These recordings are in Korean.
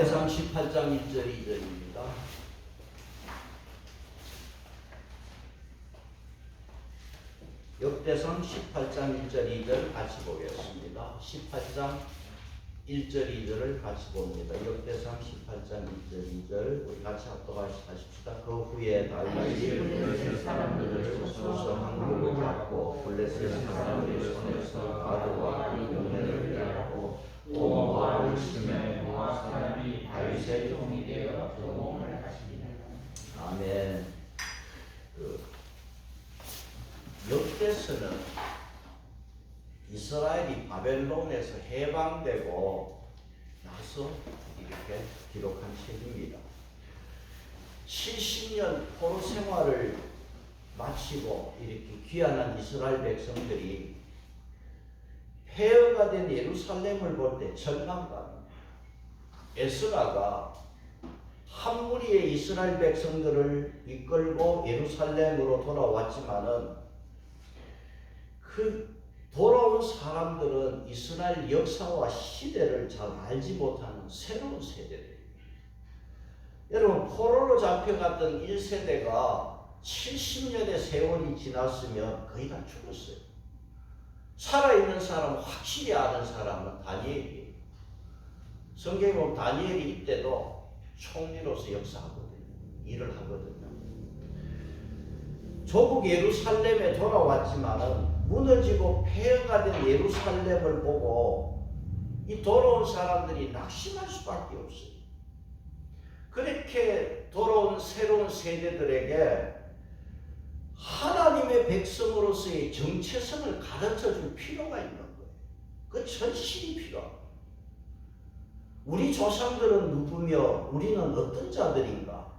역대상 18장 1절 2절입니다. 역대상 18장 1절 2절 같이 보겠습니다. 18장 1절 2절을 같이 봅니다. 역대상 18장 1절 2절 우리 같이 합독하십시다. 그 후에 다윗이 블레셋 사람들을 쳐서 항복을 잡고 블레셋 사람들의 손에서 가드와 이동면을 빼앗고 온 모압을 심해 모압 사람이 다윗의 종이 되어 도움을 하시니라. 아멘. 역대서는 이스라엘이 바벨론에서 해방되고 나서 이렇게 기록한 책입니다. 70년 포로 생활을 마치고 이렇게 귀환한 이스라엘 백성들이 폐허가 된 예루살렘을 볼 때 절망합니다. 에스라가 한 무리의 이스라엘 백성들을 이끌고 예루살렘으로 돌아왔지만은 그 돌아온 사람들은 이스라엘 역사와 시대를 잘 알지 못하는 새로운 세대들입니다. 여러분, 포로로 잡혀갔던 1세대가 70년의 세월이 지났으면 거의 다 죽었어요. 살아있는 사람, 확실히 아는 사람은 다니엘이에요. 성경에 보면 다니엘이 이때도 총리로서 역사하거든요. 일을 하거든요. 조국 예루살렘에 돌아왔지만은 무너지고 폐허가 된 예루살렘을 보고 이 돌아온 사람들이 낙심할 수밖에 없어요. 그렇게 돌아온 새로운 세대들에게 하나님의 백성으로서의 정체성을 가르쳐줄 필요가 있는 거예요. 그 전신이 필요합니다. 우리 조상들은 누구며 우리는 어떤 자들인가?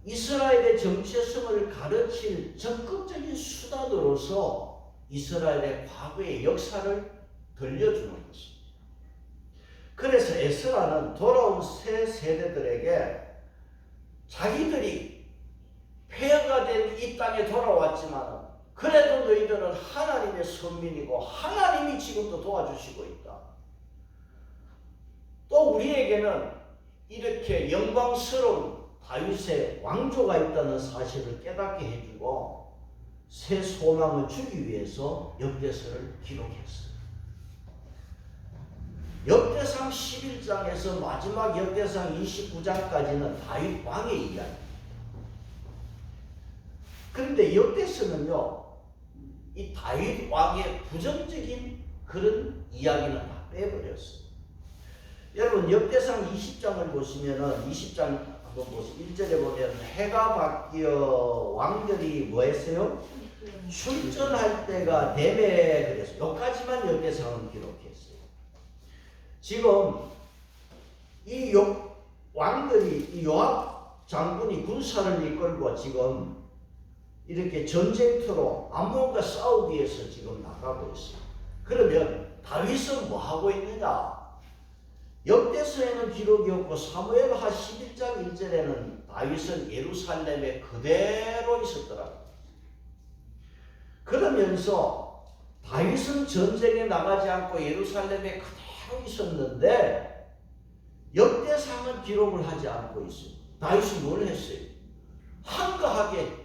이스라엘의 정체성을 가르칠 적극적인 수단으로서 이스라엘의 과거의 역사를 들려주는 것입니다. 그래서 에스라는 돌아온 새 세대들에게 자기들이 폐허가 된 이 땅에 돌아왔지만 그래도 너희들은 하나님의 선민이고 하나님이 지금도 도와주시고 있다. 또 우리에게는 이렇게 영광스러운 다윗의 왕조가 있다는 사실을 깨닫게 해주고 새 소망을 주기 위해서 역대서를 기록했어요. 역대상 11장에서 마지막 역대상 29장까지는 다윗 왕의 이야기입니다. 그런데 역대서는요, 이 다윗 왕의 부정적인 그런 이야기는 다 빼버렸어요. 여러분, 역대상 20장을 보시면은 20장 한번 보세요. 1절에 보면 해가 바뀌어 왕들이 뭐 했어요? 출전할 때가 되매 그랬어요. 여기까지만 역대상은 기록했어요. 지금 이 왕들이 이 요압 장군이 군사를 이끌고 지금 이렇게 전쟁터로 암몬과 싸우기 위해서 지금 나가고 있어요. 그러면 다윗은 뭐 하고 있느냐? 역대서에는 기록이 없고 사무엘하 11장 1절에는 다윗은 예루살렘에 그대로 있었더라고요. 그러면서 다윗은 전쟁에 나가지 않고 예루살렘에 그대로 있었는데 역대상은 기록을 하지 않고 있어요. 다윗이 뭘 했어요? 한가하게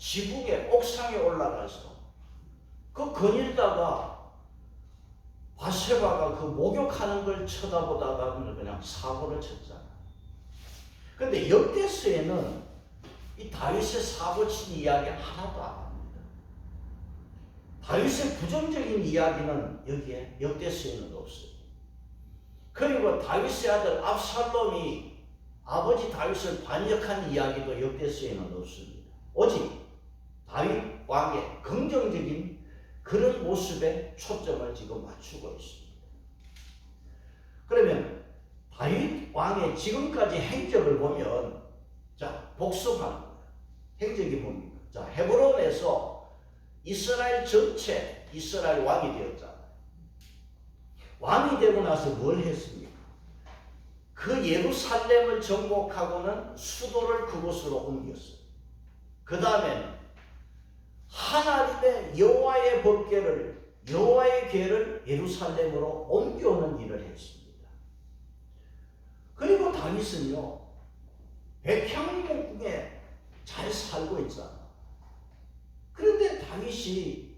지붕의 옥상에 올라가서 그 거닐다가 바세바가 그 목욕하는 걸 쳐다보다가 그냥 사고를 쳤잖아. 그런데 역대서에는 이 다윗의 사고 친 이야기 하나도 안 합니다. 다윗의 부정적인 이야기는 여기에 역대서에는 없어요. 그리고 다윗의 아들 압살롬이 아버지 다윗을 반역한 이야기도 역대서에는 없습니다. 오직 다윗 왕의 긍정적인 그런 모습에 초점을 지금 맞추고 있습니다. 그러면 다윗 왕의 지금까지 행적을 보면, 자, 복습하는 거예요. 행적이 뭡니까? 자, 헤브론에서 이스라엘 전체 이스라엘 왕이 되었잖아요. 왕이 되고 나서 뭘 했습니까? 그 예루살렘을 정복하고는 수도를 그곳으로 옮겼어요. 그 다음에는 하나님의 여호와의 법궤를 여호와의 궤를 예루살렘으로 옮겨오는 일을 했습니다. 그리고 다윗은요, 백향목궁에 잘 살고 있잖아. 그런데 다윗이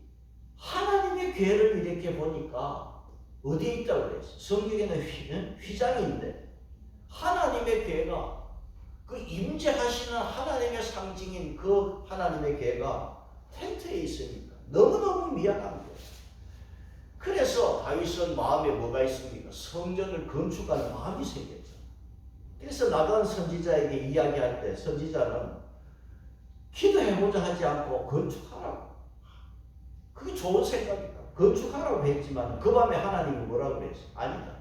하나님의 괴를 이렇게 보니까 어디에 있다고 그랬어? 성경에는 휘장인데 하나님의 괴가 그 임재하시는 하나님의 상징인 그 하나님의 괴가 텐트에 있으니까 너무너무 미안한 거예요. 그래서 다윗은 마음에 뭐가 있습니까? 성전을 건축하는 마음이 생겼죠. 그래서 나단 선지자에게 이야기할 때 선지자는 기도해보자 하지 않고 건축하라고. 그게 좋은 생각이다. 건축하라고 했지만 그 밤에 하나님이 뭐라고 그랬어요? 아니다.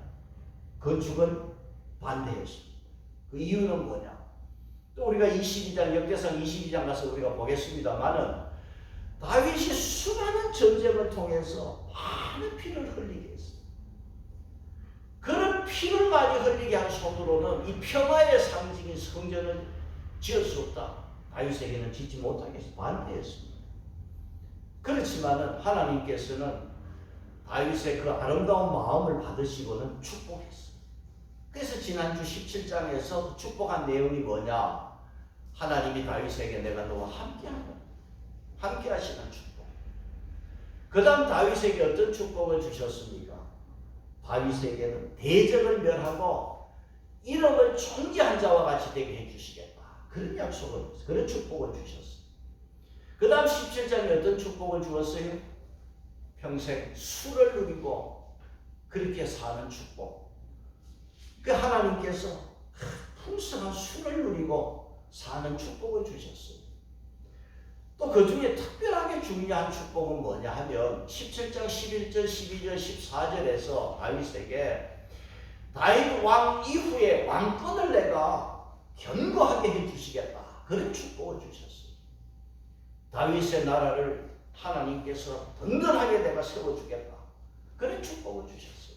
건축은 반대했습니다. 그 이유는 뭐냐? 또 우리가 22장 역대상 22장 가서 우리가 보겠습니다만은 다윗이 수많은 전쟁을 통해서 많은 피를 흘리게 했어요. 그런 피를 많이 흘리게 한 손으로는 이 평화의 상징인 성전을 지을 수 없다. 다윗에게는 짓지 못하게 해서 반대했습니다. 그렇지만은 하나님께서는 다윗의 그 아름다운 마음을 받으시고는 축복했어요. 그래서 지난주 17장에서 축복한 내용이 뭐냐? 하나님이 다윗에게 내가 너와 함께하는, 함께하시는 축복. 그 다음 다윗에게 어떤 축복을 주셨습니까? 다윗에게는 대적을 멸하고 이름을 존귀한 자와 같이 되게 해주시겠다. 그런 약속을, 그런 축복을 주셨어요. 그 다음 17장에 어떤 축복을 주었어요? 평생 수를 누리고 그렇게 사는 축복. 그 하나님께서 풍성한 수를 누리고 사는 축복을 주셨어요. 또 그 중에 특별하게 중요한 축복은 뭐냐 하면 17장 11절, 12절, 14절에서 다윗에게 다윗 왕 이후에 왕권을 내가 견고하게 해주시겠다. 그런 축복을 주셨어요. 다윗의 나라를 하나님께서 든든하게 내가 세워주겠다. 그런 축복을 주셨어요.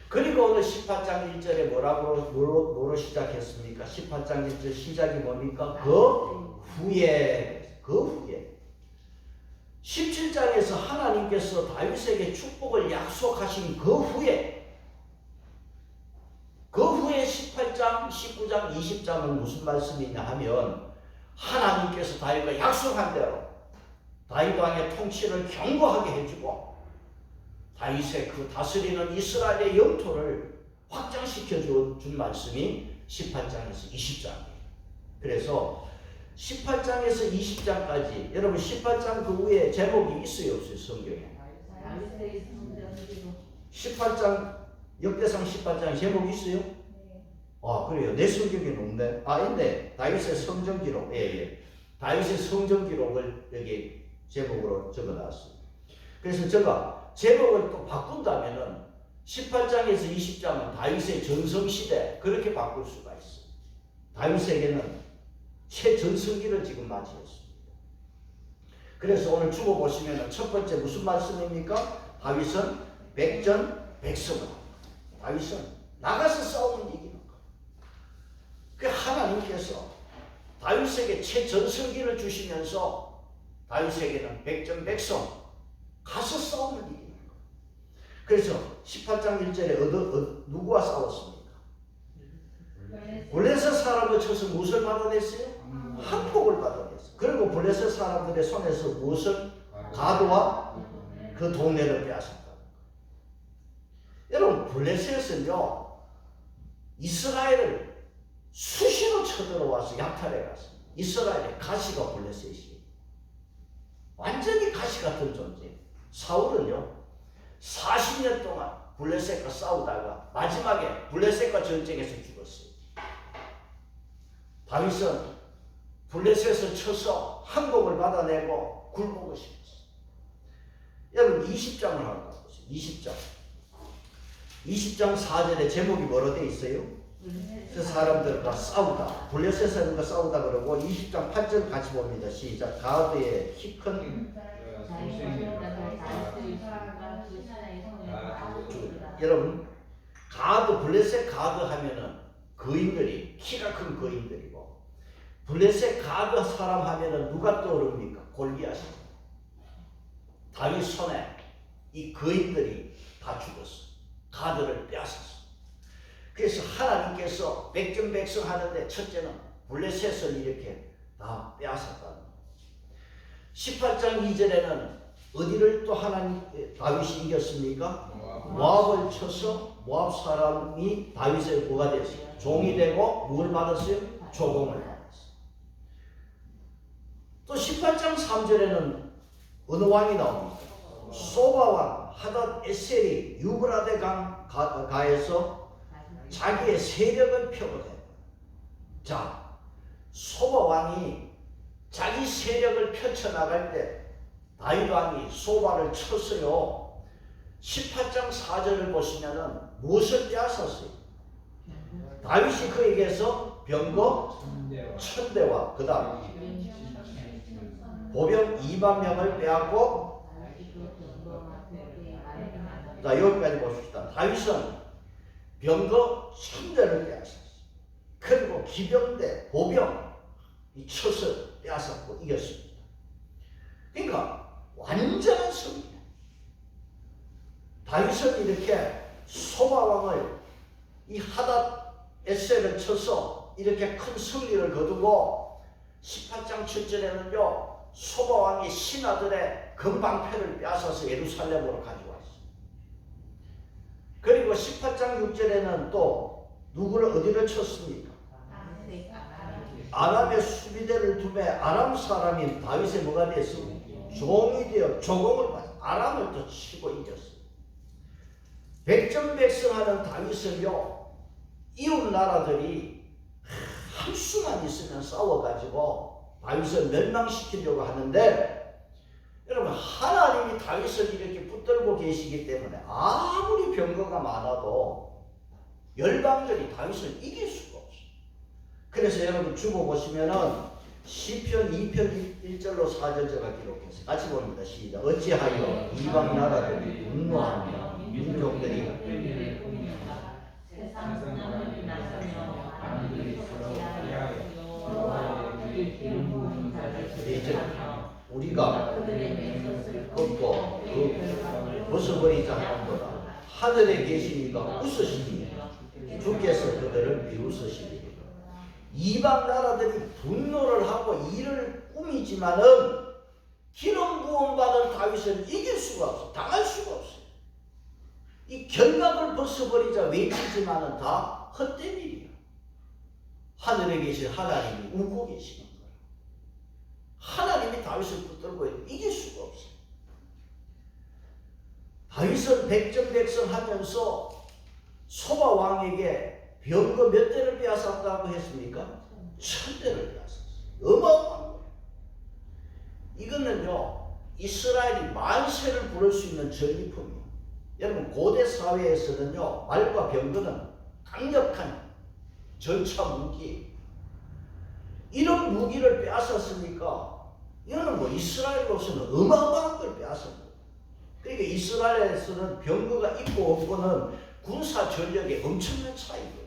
그리고 오늘 18장 1절에 뭐로 시작했습니까? 18장 1절 시작이 뭡니까? 그 후에 17장에서 하나님께서 다윗에게 축복을 약속하신 그 후에 18장, 19장, 20장은 무슨 말씀이냐 하면 하나님께서 다윗과 약속한 대로 다윗 왕의 통치를 견고하게 해주고 다윗의 그 다스리는 이스라엘의 영토를 확장시켜 준 말씀이 18장에서 20장이에요. 그래서 18장에서 20장까지 여러분 18장 그 위에 제목이 있어요 없어요 성경에? 18장 역대상 18장 제목이 있어요? 아 그래요? 내 성경에는 없네. 아 있네. 다윗의 성전 기록. 예. 다윗의 성전 기록을 여기 제목으로 적어놨습니다. 그래서 제가 제목을 또 바꾼다면은 18장에서 20장은 다윗의 전성시대 그렇게 바꿀 수가 있어요. 다윗에게는 최전성기를 지금 맞이했습니다. 그래서 오늘 주보 보시면 첫 번째 무슨 말씀입니까? 다윗은 백전백승을 다윗은 나가서 싸우면 이기는 것. 그 하나님께서 다윗에게 최전성기를 주시면서 다윗에게는 백전백승 가서 싸우면 이기는 것. 그래서 18장 1절에 누구와 싸웠습니까? 블레셋 사람을 쳐서 무엇을 받아냈어요? 한폭을 받아냈어요. 그리고 블레셋 사람들의 손에서 무엇을? 가드와 그 동네를 빼앗았다. 여러분 블레셋은요 이스라엘을 수시로 쳐들어와서 약탈해 갔습니다. 이스라엘의 가시가 블레셋이에요. 완전히 가시 같은 존재. 사울은요 40년 동안 블레셋과 싸우다가 마지막에 블레셋과 전쟁에서 죽었어요. 다윗은 블레셋을 쳐서 항복을 받아내고 굴복을 시켰어요. 여러분 20장을 한번 보세요. 20장 4절에 제목이 뭐로 되어 있어요? 그 사람들과 싸우다. 블레셋 사람들과 싸우다 그러고 20장 8절 같이 봅니다. 시작. 가드의 키 큰 여러분 가드 블레셋 가드 하면은 거인들이 키가 큰 거인들이고 블레셋 가드 사람 하면은 누가 떠오릅니까? 골리앗입니다. 다윗 손에 이 거인들이 다 죽었어. 가드를 빼앗았어. 그래서 하나님께서 백전백승 하는데 첫째는 블레셋을 이렇게 다 빼앗았다는 거예요. 18장 2절에는 어디를 또 다윗이 이겼습니까? 모압을 쳐서 모압 사람이 다윗의 뭐가 됐어요? 종이 되고 뭘 받았어요? 조공을 받았어요. 또 18장 3절에는 어느 왕이 나옵니까? 소바 왕 하닷 에셀이 유브라데 강가에서 자기의 세력을 펴거든요. 자, 소바 왕이 자기 세력을 펼쳐나갈 때 다윗 왕이 소바를 쳤어요. 18장 4절을 보시면은 무엇을 빼앗았어요? 다윗이 그에게서 병거 1000대와 그 다음 보병 2만 명을 빼앗고, 자 여기까지 보십시다. 다윗은 병거 1000대를 빼앗았어요. 그리고 기병대, 보병 이 촛을 빼앗았고 이겼습니다. 그러니까 완전한 승리. 다윗은 이렇게 소바 왕을 이 하닷 에셀을 쳐서 이렇게 큰 승리를 거두고 18장 7절에는요 소바 왕이 신하들의 금방패를 빼앗아서 예루살렘으로 가져왔습니다. 그리고 18장 6절에는 또 누구를 어디를 쳤습니까? 아람의 수비대를 두매 아람 사람인 다윗의 뭐가 됐습니까? 종이 되어 조공을 받아 아람을 또 치고 이겼어요. 백전백승하는 다윗은요 이웃 나라들이 한수만 있으면 싸워가지고 다윗을 멸망시키려고 하는데, 여러분 하나님이 다윗을 이렇게 붙들고 계시기 때문에 아무리 병거가 많아도 열방들이 다윗을 이길 수가 없어요. 그래서 여러분 주보 보시면은 시편 2편 1절로 4절 제가 기록했어요. 같이 봅니다. 시작. 어찌하여 이방 나라들이 분노하며 민족들이 이제 우리가 걷고 벗어버리자 하는 거다. 하늘에 계시니까 웃으시니 주께서 그들을 비웃으시니. 이방 나라들이 분노를 하고 일을 꾸미지만은 기름 부음 받은 다윗을 이길 수가 없어. 당할 수가 없어. 이 결박을 벗어버리자 외치지만은 다 헛된 일이야. 하늘에 계신 하나님이 웃고 계시는 거야. 하나님이 다윗을 붙들고 이길 수가 없어. 다윗은 백전백승하면서 소바 왕에게 병거 몇 대를 빼앗았다고 했습니까? 1000대를 빼앗았어요. 어마어마한 거예요. 이거는요 이스라엘이 만세를 부를 수 있는 전리품이에요. 여러분 고대 사회에서는요 말과 병거는 강력한 전차 무기, 이런 무기를 빼앗았으니까 이거는 뭐 이스라엘로서는 어마어마한 걸 빼앗은 거예요. 그러니까 이스라엘에서는 병거가 있고 없고는 군사 전력에 엄청난 차이예요.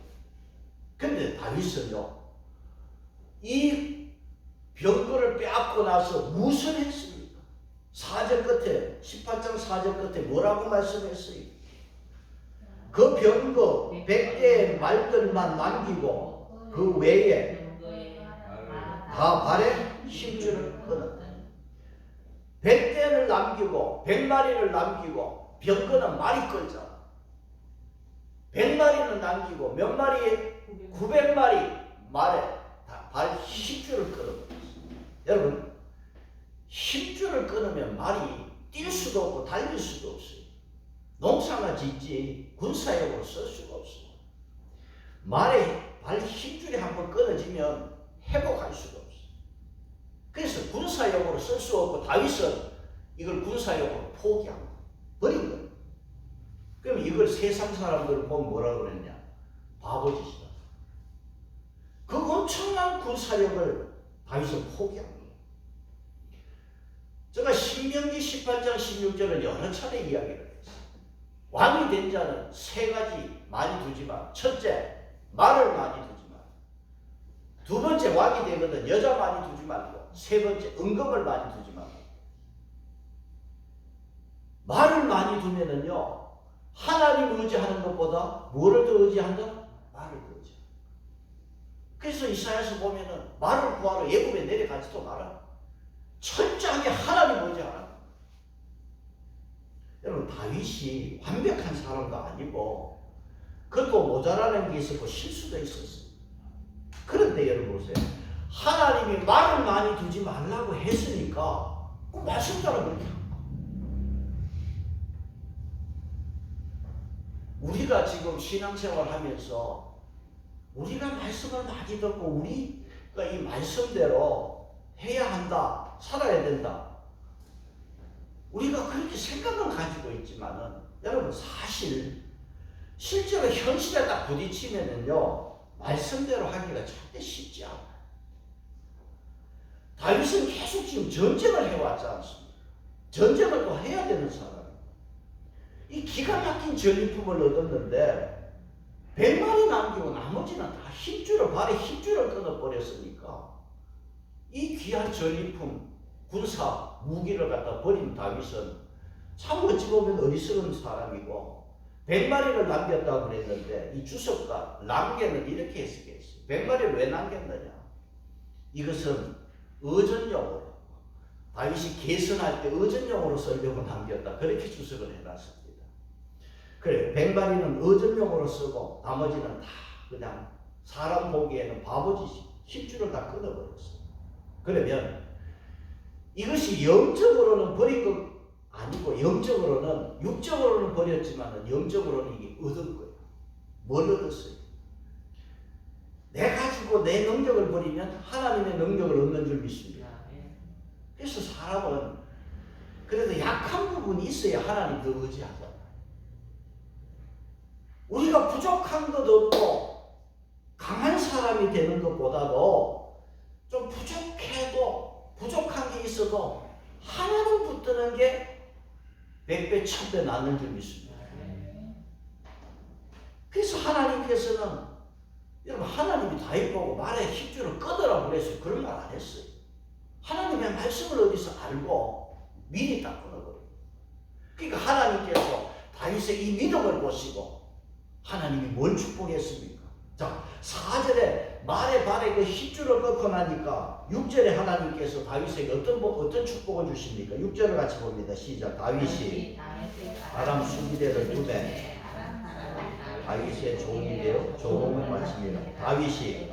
근데 다윗은요 이 병거를 빼앗고 나서 무엇을 했습니까? 4절 끝에 18장 4절 끝에 뭐라고 말씀했어요? 그 병거 100대의 말들만 남기고 그 외에 다 발에 힘줄을 끊었다. 100대를 남기고 100마리를 남기고 병거는 말이 끌잖아. 100마리는 남기고 몇 마리에 900마리 말에 다 발 힘줄을 끊어버렸어. 여러분 힘줄을 끊으면 말이 뛸 수도 없고 달릴 수도 없어요. 농사나 짓지 군사용으로 쓸 수가 없어요. 말에 발 힘줄이 한번 끊어지면 회복할 수가 없어요. 그래서 군사용으로 쓸 수 없고 다윗은 이걸 군사용으로 포기한 거예요. 버린 거예요. 그럼 이걸 세상 사람들을 보면 뭐라고 그랬냐? 바보짓이다. 그 엄청난 군사력을 다윗은 포기한 거예요. 제가 신명기 18장 16절을 여러 차례 이야기를 했어요. 왕이 된 자는 세 가지 많이 두지만, 첫째 말을 많이 두지 마. 두 번째 왕이 되거든 여자 많이 두지 말고, 세 번째 은금을 많이 두지 말고. 말을 많이 두면은요 하나님 의지하는 것보다 뭐를 더 의지한다? 말을 그러죠. 그래서 이사야서 보면은 말을 구하러 애굽에 내려가지도 마라. 철저하게 하나님 의지하라. 여러분 다윗이 완벽한 사람도 아니고 그것도 모자라는 게 있었고 실수도 있었어요. 그런데 여러분 보세요. 하나님이 말을 많이 두지 말라고 했으니까 그 말씀대로 그렇게 한 거예요. 우리가 지금 신앙생활 하면서 우리가 말씀을 많이 듣고 우리가 이 말씀대로 해야 한다, 살아야 된다. 우리가 그렇게 생각은 가지고 있지만은 여러분 사실 실제로 현실에 딱 부딪히면은요 말씀대로 하기가 절대 쉽지 않아요. 다윗은 계속 지금 전쟁을 해왔지 않습니까? 전쟁을 또 해야 되는 사람이에요. 이 기가 막힌 전리품을 얻었는데 100마리 남기고 나머지는 다 힘줄을 발에 힘줄을 끊어버렸으니까 이 귀한 전리품 군사 무기를 갖다 버린 다윗은 참 어찌 보면 어리석은 사람이고 100마리를 남겼다고 그랬는데 이 주석가 남게는 이렇게 해석했어요. 100마리를 왜 남겼느냐? 이것은 의전용으로 다윗이 계선할 때 의전용으로 쓰려고 남겼다. 그렇게 주석을 해놨습니다. 그래 100마리는 의전용으로 쓰고 나머지는 다 그냥 사람 보기에는 바보짓이 힘줄을 다 끊어버렸어요. 그러면 이것이 영적으로는 버린 것 아니고 영적으로는 육적으로는 버렸지만 영적으로는 이게 얻은 거예요. 뭘 얻었어요? 내 가지고 내 능력을 버리면 하나님의 능력을 얻는 줄 믿습니다. 그래서 사람은 그래도 약한 부분이 있어야 하나님 더 의지하잖아요. 우리가 부족한 것 없고 강한 사람이 되는 것보다도 좀 부족해도 부족한 게 있어도 하나님 붙드는 게 100배 1000배 낫는 줄 믿습니다. 그래서 하나님께서는 여러분 하나님이 다윗 보고 말에 힘줄을 끊으라고 그랬어요. 그런 말 안 했어요. 하나님의 말씀을 어디서 알고 미리 딱 끊어버려요. 그러니까 하나님께서 다윗의 이 믿음을 보시고 하나님이 뭘 축복했습니까? 자, 4절에 말에 발에 그 힘줄을 끊고 나니까 6절에 하나님께서 다윗에게 어떤 축복을 주십니까? 6절을 같이 봅니다. 시작. 다윗이 아람 수비대를 두매 다윗의 종이 되어 종을 마칩니다. 다윗이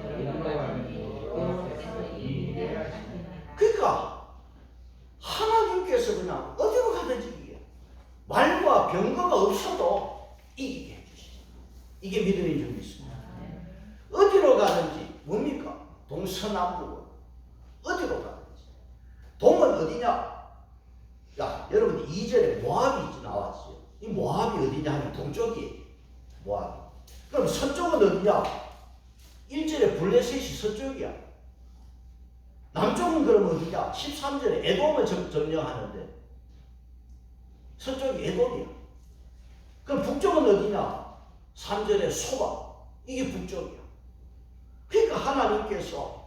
그러니까 하나님께서 그냥 어디로 가든지 이겨요. 말과 병거가 없어도 이기게 해주시죠. 이게 믿음인 줄 믿습니다. 어디로 가든지 뭡니까? 동서남북으로 어디로 가든지. 동은 어디냐? 야 여러분 2절에 모압이 나왔어요. 이 모압이 어디냐 하면 동쪽이에요. 모압이. 그럼 서쪽은 어디냐? 1절에 블레셋이 서쪽이야. 남쪽은 그럼 어디냐? 13절에 에돔을 점령하는데 서쪽이 에돔이야. 그럼 북쪽은 어디냐? 3절에 소바. 이게 북쪽이야. 그러니까 하나님께서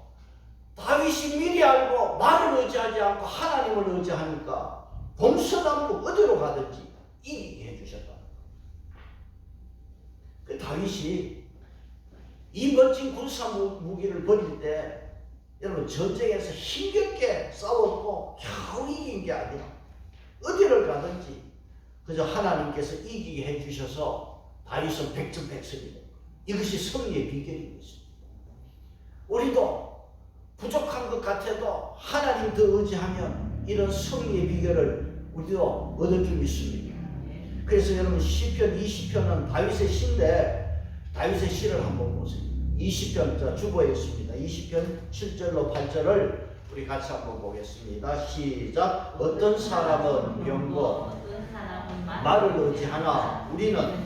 다윗이 미리 알고 말을 의지하지 않고 하나님을 의지하니까 동서남북 어디로 가든지 이기게 해주셨다. 그 다윗이 이 멋진 군사 무기를 버릴 때 여러분 전쟁에서 힘겹게 싸웠고 겨우 이긴 게 아니라 어디를 가든지 그저 하나님께서 이기게 해주셔서 다윗은 백전백승이 된 거예요. 이것이 승리의 비결인 것입니다. 우리도 부족한 것 같아도 하나님 더 의지하면 이런 승리의 비결을 우리도 얻을 줄 믿습니다. 그래서 여러분 시편 20편은 다윗의 시인데 다윗의 시를 한번 보세요. 20편 자 주보에 있습니다. 20편 7절로 8절을 우리 같이 한번 보겠습니다. 시작. 어떤 사람은 병거 말을 의지하나 우리는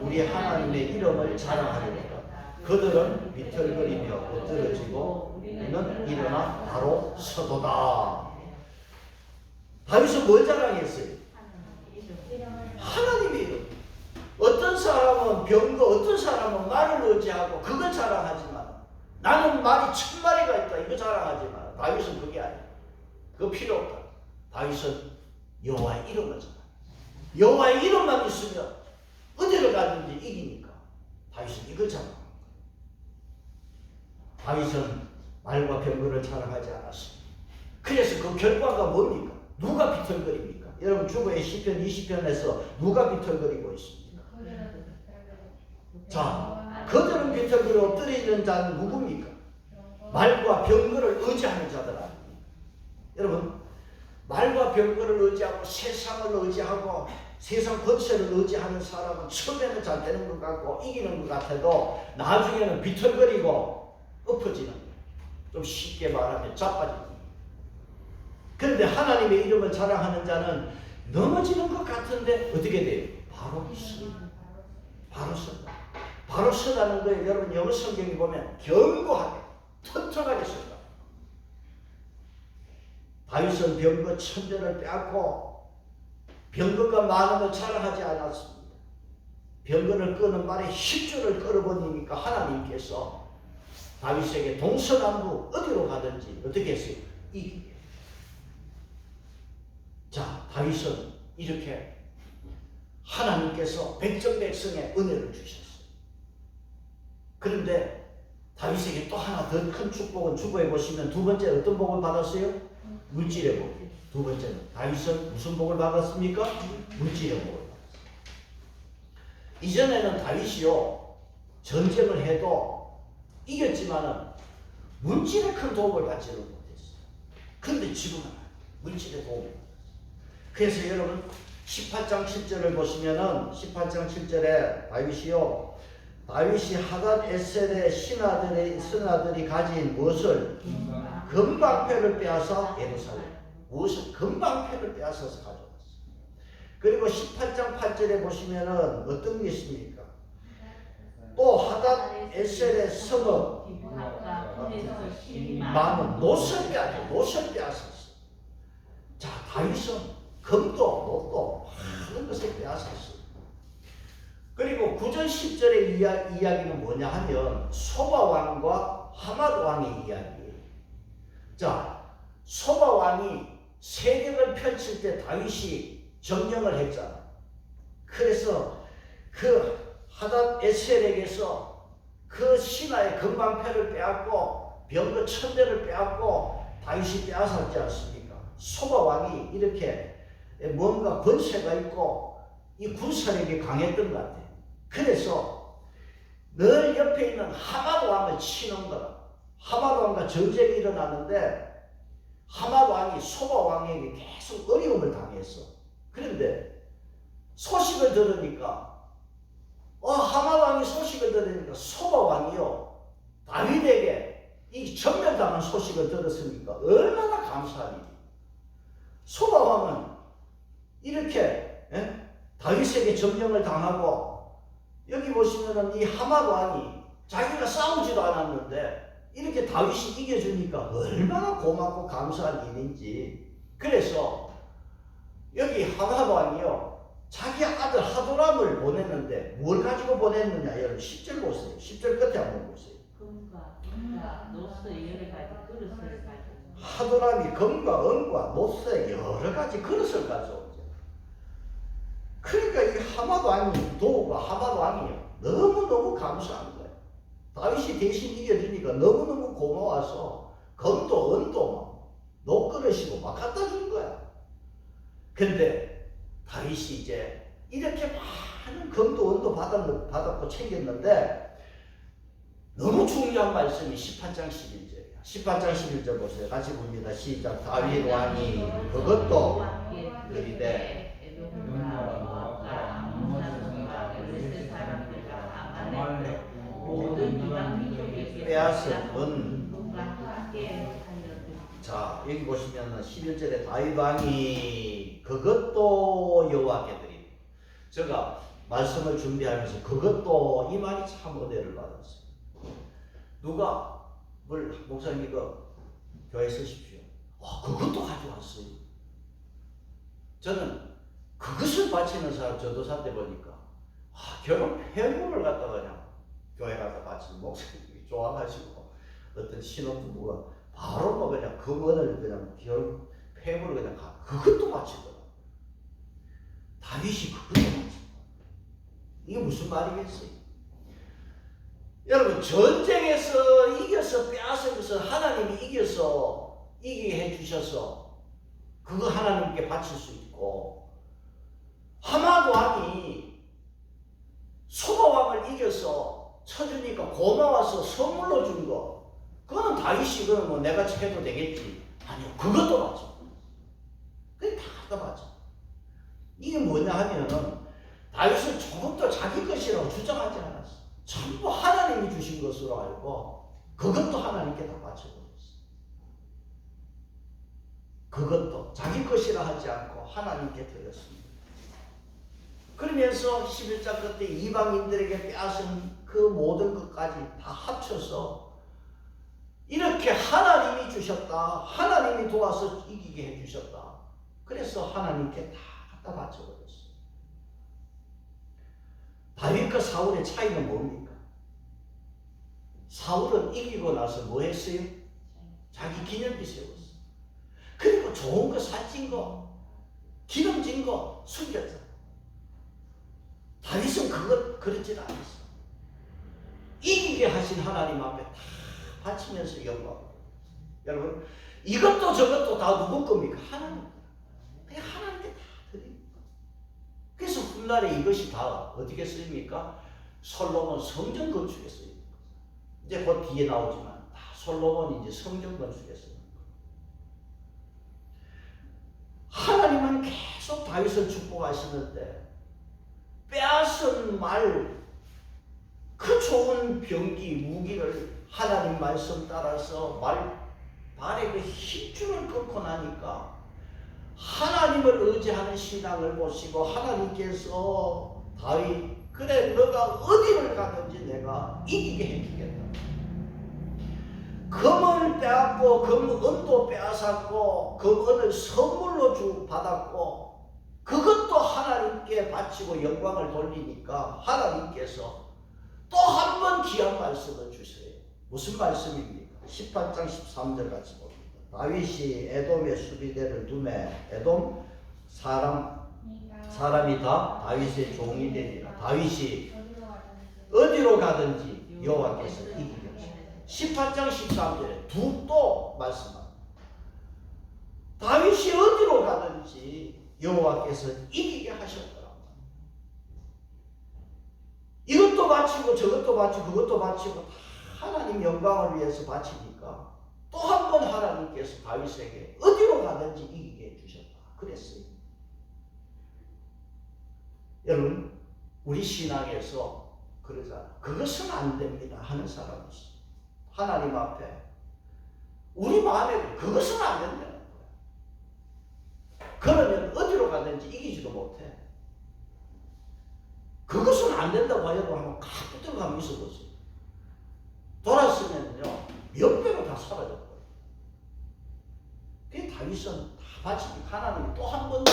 우리 하나님의 이름을 자랑하리로다. 그들은 비틀거리며 엎드러지고 우리는 일어나 바로 서도다. 다윗은 뭘 자랑했어요? 하나님의 이름. 어떤 사람은 병거, 어떤 사람은 말을 의지하고 그걸 자랑하지만 나는 말이 1000마리가 있다 이거 자랑하지만 다윗은 그게 아니야. 그거 필요 없다. 다윗은 여호와의 이름을 자랑. 여호와의 이름만 있으면 어디를 가든지 이기니까 다윗은 이걸 자랑합니다. 다윗은 말과 병거를 자랑하지 않았습니다. 그래서 그 결과가 뭡니까? 누가 비틀거립니까? 여러분 주보의 시편 20편에서 누가 비틀거리고 있습니까? 자, 그들은 비틀거려 엎드려 있는 자는 누굽니까? 말과 병거를 의지하는 자들 아닙니까? 여러분 말과 병거를 의지하고 세상을 의지하고 세상 권세를 의지하는 사람은 처음에는 잘 되는 것 같고 이기는 것 같아도 나중에는 비틀거리고 엎어지는 거예요. 좀 쉽게 말하면 자빠지는 거예요. 그런데 하나님의 이름을 자랑하는 자는 넘어지는 것 같은데 어떻게 돼요? 바로 서. 바로 선다. 바로 서다는 거예요. 여러분 영어 성경에 보면 견고하게 튼튼하게 선다. 다윗은 병거 1000대를 빼앗고 병거가 많음을 자랑하지 않았습니다. 병거를 끄는 말에 10줄을 끌어버리니까 하나님께서 다윗에게 동서남북 어디로 가든지 어떻게 했어요? 이기게. 자, 다윗은 이렇게 하나님께서 백정백성의 은혜를 주셨어요. 그런데 다윗에게 또 하나 더 큰 축복은 주보에 보시면 두 번째 어떤 복을 받았어요? 물질의 복. 두 번째는 다윗은 무슨 복을 받았습니까? 물질의 복을 받았어요. 이전에는 다윗이요 전쟁을 해도 이겼지만은 물질의 큰 도움을 받지는 못했어요. 그런데 지금은 물질의 도움을 받았어요. 그래서 여러분 18장 7절을 보시면은 18장 7절에 다윗이 하닷 에셀의 신하들이 가진 무엇을? 금방패를 빼앗아 예루살렘. 무엇을? 금방패를 빼앗아서 가져왔어요. 그리고 18장 8절에 보시면은 어떤 게 있습니까? 또 하닷 에셀의 성읍 많은 노를 빼앗았어요. 자, 다윗은 금도 못도 많은 것을 빼앗았어요. 그리고 9절 10절의 이야기는 뭐냐 하면 소바 왕과 하맛 왕의 이야기예요. 자, 소바 왕이 세력을 펼칠 때 다윗이 점령을 했잖아. 그래서 그 하닷 에셀에게서 그 신하의 금방패를 빼앗고 병거 1000대를 빼앗고 다윗이 빼앗았지 않습니까? 소바 왕이 이렇게 뭔가 권세가 있고 이 군사력이 강했던 것 같아요. 그래서 늘 옆에 있는 하맛 왕을 치는 거라. 하맛 왕과 전쟁이 일어나는데 하맛 왕이 소바 왕에게 계속 어려움을 당했어. 그런데 소식을 들으니까 하맛 왕이 소식을 들으니까 소바 왕이요 다윗에게 이 전멸당한 소식을 들었으니까 얼마나 감사한 일이. 소바 왕은 이렇게 다윗에게 점령을 당하고 여기 보시면은 이 하맛 왕이 자기가 싸우지도 않았는데 이렇게 다윗이 이겨주니까 얼마나 고맙고 감사한 일인지. 그래서 여기 하맛 왕이요 자기 아들 하도람을 보냈는데 뭘 가지고 보냈느냐. 여러분 10절 보세요. 10절 끝에 한번 보세요. 금과 노스 여러 가지 그릇을 가지고 하도람이 금과 은과 노스의 여러 가지 그릇을 가져오죠. 그러니까 이 하맛 왕이 도우가 하맛 왕이요 너무너무 감사한 거예요. 다윗이 대신 이겨주니까 너무너무 고마워서 금도 은도 녹그릇이고 막 갖다 준 거야. 근데 다윗이 이제 이렇게 많은 금도 은도 받았고 챙겼는데 너무 중요한 말씀이 18장 11절이야. 18장 11절 보세요. 같이 봅니다. 시작. 다윗 왕이 그것도 그리되 빼앗은 자, 여기 보시면 11절에 다윗 왕이 그것도 여호와께 드리니. 제가 말씀을 준비하면서 그것도 이 말이 참 은혜를 받았어요. 누가 목사님 이거 교회 쓰십시오. 그것도 가져왔어요. 저는 그것을 바치는 사람 전도사 때 보니까 결혼 회복을 갖다가 그냥 교회 가서 바치는 목사님이 좋아가지고 어떤 신혼부부가 바로 뭐 그냥 금원을 그냥 결혼 회복을 그냥 그것도 바치더라. 다윗이 그것도 바치더라. 이게 무슨 말이겠어요? 여러분 전쟁에서 이겨서 빼앗은 것은 하나님이 이겨서 이기게 해주셔서 그거 하나님께 바칠 수 있고, 하마 왕이 소바왕을 이겨서 쳐주니까 고마워서 선물로 준 거, 그거는 다윗이 그건 뭐 내가 해도 되겠지. 아니요, 그것도 맞죠. 그게 다 맞죠. 이게 뭐냐 하면은 다윗은 조금도 자기 것이라고 주장하지 않았어. 전부 하나님이 주신 것으로 알고 그것도 하나님께 다 바쳐버렸어. 그것도 자기 것이라 하지 않고 하나님께 드렸습니다. 그러면서 11장 끝에 이방인들에게 빼앗은 그 모든 것까지 다 합쳐서 이렇게 하나님이 주셨다, 하나님이 도와서 이기게 해주셨다. 그래서 하나님께 다 갖다 바쳐버렸어. 다윗과 사울의 차이는 뭡니까? 사울은 이기고 나서 뭐 했어요? 자기 기념비 세웠어. 그리고 좋은 거 살찐 거, 기름진 거 숨겼잖아. 다윗은 그렇지 않았어. 이기게 하신 하나님 앞에 다 바치면서 영광. 여러분, 이것도 저것도 다 누구 겁니까? 하나님. 그냥 하나님께 다 드립니다. 그래서 훗날에 이것이 다 어떻게 쓰입니까? 솔로몬 성전 건축에 쓰입니다. 이제 곧 뒤에 나오지만 다 솔로몬이 이제 성전 건축에 쓰입니다. 하나님은 계속 다윗을 축복하시는데 빼앗은 말, 그 좋은 병기, 무기를 하나님 말씀 따라서 발에 그 힘줄을 끊고 나니까 하나님을 의지하는 신앙을 보시고 하나님께서 다윗, 그래 너가 어디를 가든지 내가 이기게 해주겠다. 금을 빼앗고 금은도 빼앗았고 금은을 선물로 받았고 그것도 하나님께 바치고 영광을 돌리니까 하나님께서 또 한 번 귀한 말씀을 주세요. 무슨 말씀입니까? 18장 13절 같이 봅니다. 다윗이 에돔의 수비대를 두매 에돔 사람이 다 다윗의 종이 되니라. 다윗이 어디로 가든지 여호와께서 이기게 하시라. 18장 13절에 또 말씀합니다. 다윗이 어디로 가든지 여호와께서 이기게 하셨더라. 이것도 바치고 저것도 바치고 그것도 바치고 다 하나님 영광을 위해서 바치니까 또 한 번 하나님께서 다윗에게 어디로 가든지 이기게 해주셨다. 그랬어요. 여러분, 우리 신앙에서 그러잖아. 그것은 안 됩니다 하는 사람이 있어. 하나님 앞에 우리 마음에 그것은 안 된다는 거야. 그러면 어디로 가든지 이기지도 못해. 그것은 안 된다고 하려고 하면 가쁘게 가면 있어보세요. 돌았으면요 몇 배로 다 사라져버려요. 그게 다윗은 다 바치니까 하나님이 또 한 번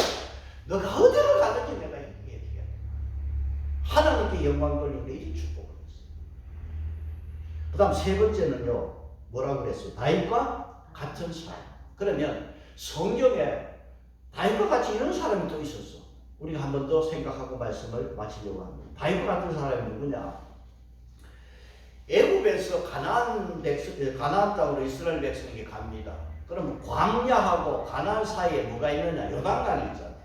너가 어디로 가든지 내가 이기게 해주겠다. 하나님께 영광 돌리는 게 이게 축복을 했어요. 그 다음 세 번째는요 뭐라고 그랬어요? 다윗과 같은 사람. 그러면 성경에 다윗과 같이 이런 사람이 또 있었어. 우리가 한 번 더 생각하고 말씀을 마치려고 합니다. 다윗과 같은 사람이 누구냐? 애굽에서 가나안 땅으로 이스라엘 백성에게 갑니다. 그럼 광야하고 가나안 사이에 뭐가 있느냐? 요단강이 있잖아요.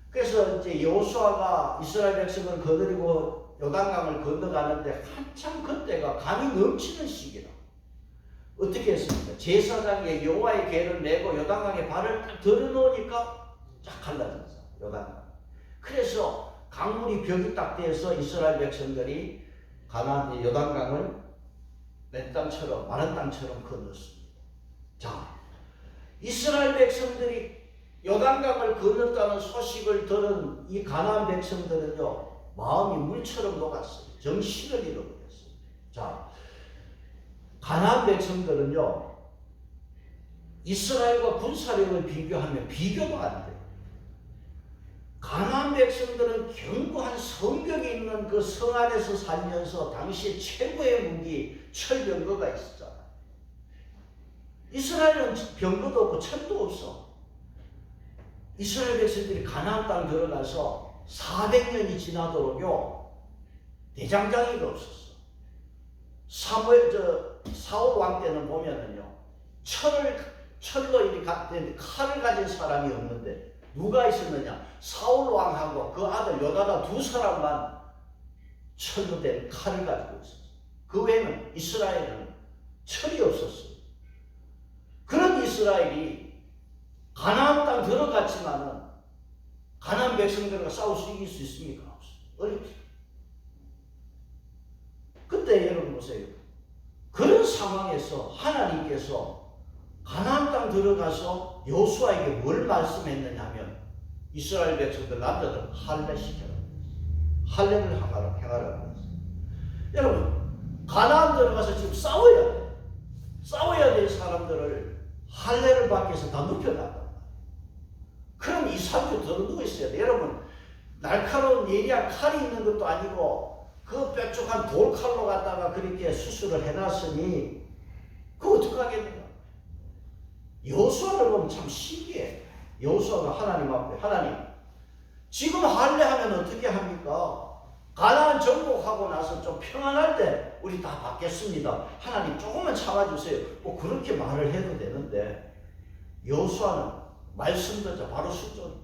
그래서 이제 여호수아가 이스라엘 백성을 거느리고 요단강을 건너가는데 한참 그때가 강이 넘치는 시기라. 어떻게 했습니까? 제사장이 여호와의 궤를 메고 요단강에 발을 딱 들어놓으니까 쫙 갈라졌어. 요단강. 그래서 강물이 벽이 딱 돼서 이스라엘 백성들이 가나안 요단강을 맨 땅처럼 마른 땅처럼 건넜습니다. 자, 이스라엘 백성들이 요단강을 건넜다는 소식을 들은 이 가나안 백성들은요 마음이 물처럼 녹았어요. 정신을 잃어버렸어요. 자, 가나안 백성들은요 이스라엘과 군사력을 비교하면 비교도 안 돼요. 가나안 백성들은 견고한 성벽이 있는 그 성 안에서 살면서 당시 최고의 무기 철병거가 있었잖아. 이스라엘은 병거도 없고 철도 없어. 이스라엘 백성들이 가나안 땅 들어가서 400년이 지나도록요 대장장이가 없었어. 사울 왕 때는 보면은요, 철로 이렇게 칼을 가진 사람이 없는데 누가 있었느냐? 사울 왕하고 그 아들 요나단 두 사람만 철로 된 칼을 가지고 있었어요. 그 외에는 이스라엘은 철이 없었어요. 그런 이스라엘이 가나안 땅 들어갔지만은 가나안 백성들과 싸울 수 이길 수 있습니까? 없어요. 어렵죠. 그때 여러분 보세요. 그런 상황에서 하나님께서 가나안 땅 들어가서 여호수아에게 뭘 말씀했느냐 하면 이스라엘 백성들 남자들 할례 시켜라. 할례를 행하라고 했어요. 여러분 가나안 들어가서 지금 싸워야 돼. 싸워야 될 사람들을 할례를 받기 위해서 다 눕혀놨단 말이에요. 그럼 2, 3주 더 누워 있어야 돼. 여러분 날카로운 예리한 칼이 있는 것도 아니고 그 뾰족한 돌칼로 갖다가 그렇게 수술을 해놨으니 그거 어떡하겠느냐. 여호수아를 보면 참 신기해. 여호수아가 하나님 앞에 하나님 지금 할례하면 어떻게 합니까? 가나안 정복하고 나서 좀 평안할 때 우리 다 받겠습니다. 하나님 조금만 참아주세요. 뭐 그렇게 말을 해도 되는데 여호수아는 말씀 듣자 바로 순종입니다.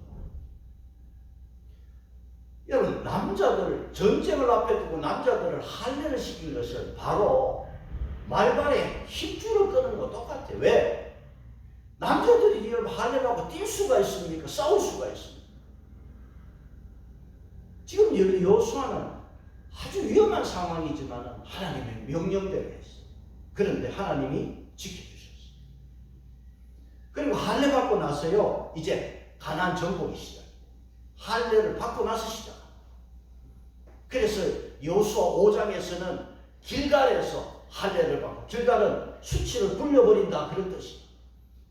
여러분 남자들 전쟁을 앞에 두고 남자들을 할례를 시킨 것은 바로 말발에 힘줄을 끄는 거 똑같아요. 왜? 남자들이 여러분 할례하고 뛸 수가 있습니까? 싸울 수가 있습니까? 지금 여호수아는 아주 위험한 상황이지만 하나님의 명령대로 했어요. 그런데 하나님이 지켜주셨어요. 그리고 할례 받고 나서요 이제 가나안 정복이 시작. 할례를 받고 나서 시작. 그래서 여호수아 5장에서는 길갈에서 할례를 받고, 길갈은 수치를 굴려버린다 그런 뜻이에요.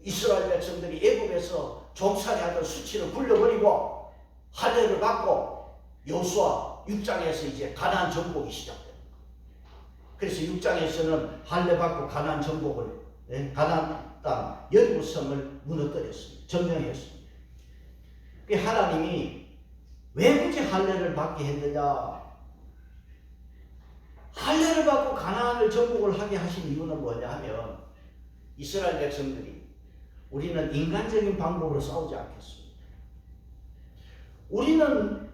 이스라엘 백성들이 애굽에서 종살이 하던 수치를 굴려버리고 할례를 받고 여호수아 6장에서 이제 가나안 정복이 시작됩니다. 그래서 6장에서는 할례 받고 가나안 정복을, 가나안 땅 여리고성을 무너뜨렸습니다. 점령했습니다. 하나님이 왜 굳이 할례를 받게 했느냐? 할례를 받고 가나안을 정복을 하게 하신 이유는 뭐냐 하면 이스라엘 백성들이 우리는 인간적인 방법으로 싸우지 않겠습니다. 우리는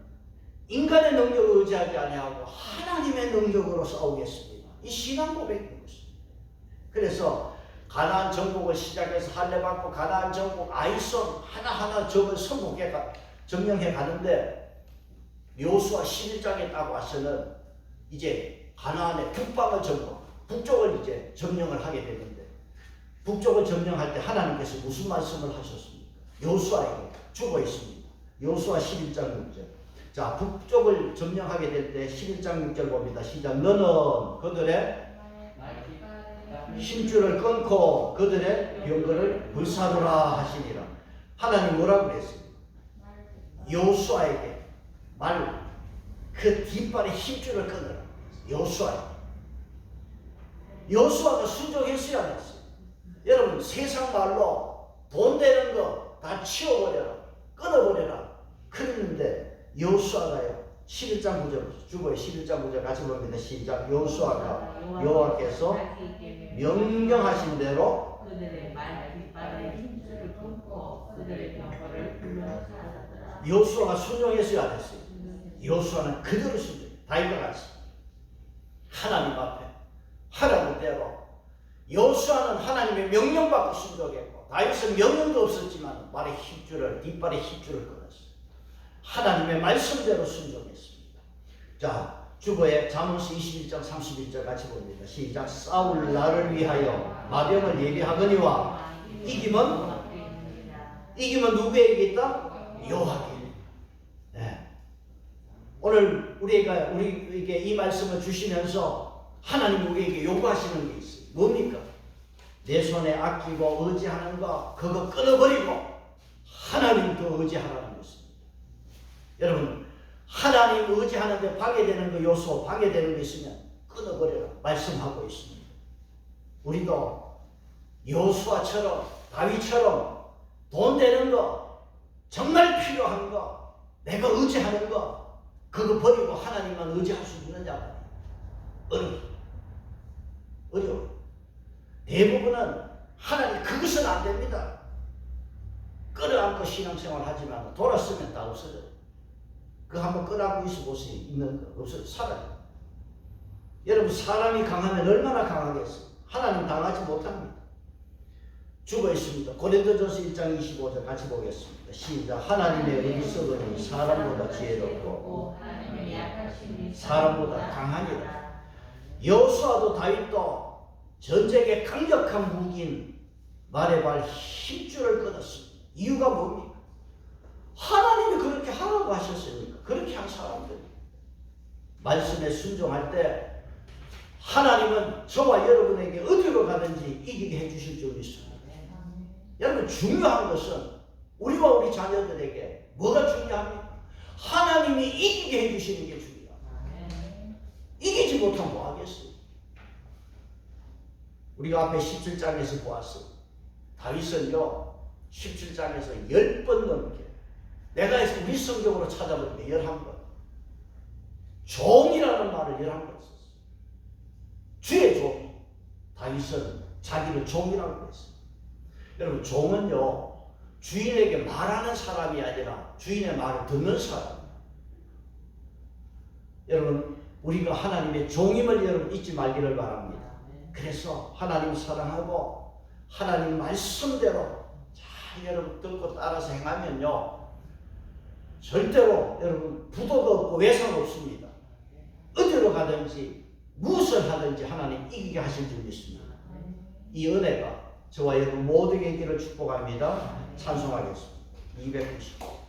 인간의 능력을 의지하지 아니하고 하나님의 능력으로 싸우겠습니다. 이 신앙 고백인 것입니다. 그래서 가나안 정복을 시작해서 할례 받고 가나안 정복 아이성 하나하나 적을 점령해 가는데 여호수아 11장에 딱 와서는 이제 가나안의 북방을 정복, 북쪽을 이제 점령을 하게 되는데 북쪽을 점령할 때 하나님께서 무슨 말씀을 하셨습니까? 여호수아에게 주고 있습니다. 여호수아 11장 6절. 자, 북쪽을 점령하게 될 때 11장 6절 봅니다. 시작. 너는 그들의 힘줄을 끊고 그들의 병거를 불사르라 하시니라. 하나님 뭐라고 그랬어요? 여호수아에게 그 뒷발에 힘줄을 끊으라. 여호수아가 순종했어야 안 했어요. 여러분 세상 말로 돈 되는 거 다 치워버려라, 끊어버려라 그랬는데 여호수아가요 11장 9절 주보에 11장 9절 같이 봅니다. 시작. 여호수아가 여호와께서 명령하신 대로 그들의 말 뒷발에 힘줄을 끊고 그들의 병거를 불러살랐더라. 여호수아가 순종했어야 안 했어요. 여호수아는 그대로 순종해요. 다윗과 같이 하나님 앞에 하라는 대로. 여호수아는 하나님의 명령 받고 순종했고 다윗은 명령도 없었지만 말의 힘줄을 뒷발의 힘줄을 끊었어요. 하나님의 말씀대로 순종했습니다. 자, 주보에 잠언서 21장 31절 같이 봅니다. 시작. 싸울 나를 위하여 마병을 예비하거니와 이김은 누구에게 있다? 여호와께. 네. 오늘 우리에게 이 말씀을 주시면서 하나님 우리에게 요구하시는 게 있어요. 뭡니까? 내 손에 아끼고 의지하는 거 그거 끊어버리고 하나님도 의지하라는 것입니다. 여러분 하나님 의지하는데 방해되는 거 요소 방해되는 거 있으면 끊어버려라 말씀하고 있습니다. 우리도 여호수아처럼 다윗처럼 돈 되는 거 정말 필요한 거 내가 의지하는 거 그거 버리고 하나님만 의지할 수 있느냐? 어렵습니다. 어려워요. 대부분은 하나님 그것은 안 됩니다. 끌어안고 신앙생활 하지만 돌았으면 다 없어져요. 그거 한번 끌어안고 있어 보세요. 있는 거 없어요. 사라져요. 여러분 사람이 강하면 얼마나 강하겠어요. 하나님 당하지 못합니다. 죽어 있습니다. 고린도전서 1장 25절 같이 보겠습니다. 시작. 하나님의 의리서더니 사람보다 지혜롭고 사람보다 강하니라. 여호수아도 다윗도 전쟁의 강력한 무기인 말의 발 힘줄을 끊었습니다. 이유가 뭡니까? 하나님이 그렇게 하라고 하셨으니까 그렇게 한 사람들 말씀에 순종할 때 하나님은 저와 여러분에게 어디로 가든지 이기게 해주실 줄 믿습니다. 여러분 중요한 것은 우리와 우리 자녀들에게 뭐가 중요합니까? 하나님이 이기게 해주시는 게 중요합니다. 이기지 못하면 뭐 하겠어요? 우리가 앞에 17장에서 보았어요. 다윗은요 17장에서 10번 넘게 내가 우리 성경으로 찾아보니까 11번 종이라는 말을 11번 썼어요. 주의 종. 다윗은 자기를 종이라고 했어요. 여러분 종은요 주인에게 말하는 사람이 아니라 주인의 말을 듣는 사람. 여러분 우리가 하나님의 종임을 여러분 잊지 말기를 바랍니다. 그래서 하나님 사랑하고 하나님 말씀대로 잘 여러분 듣고 따라서 행하면요 절대로 여러분 부도가 없고 외상 없습니다. 어디로 가든지 무엇을 하든지 하나님 이기게 하실 줄 믿습니다. 이 은혜가 저와 여러분 모두에게 있기를 축복합니다. 찬송하겠습니다. 290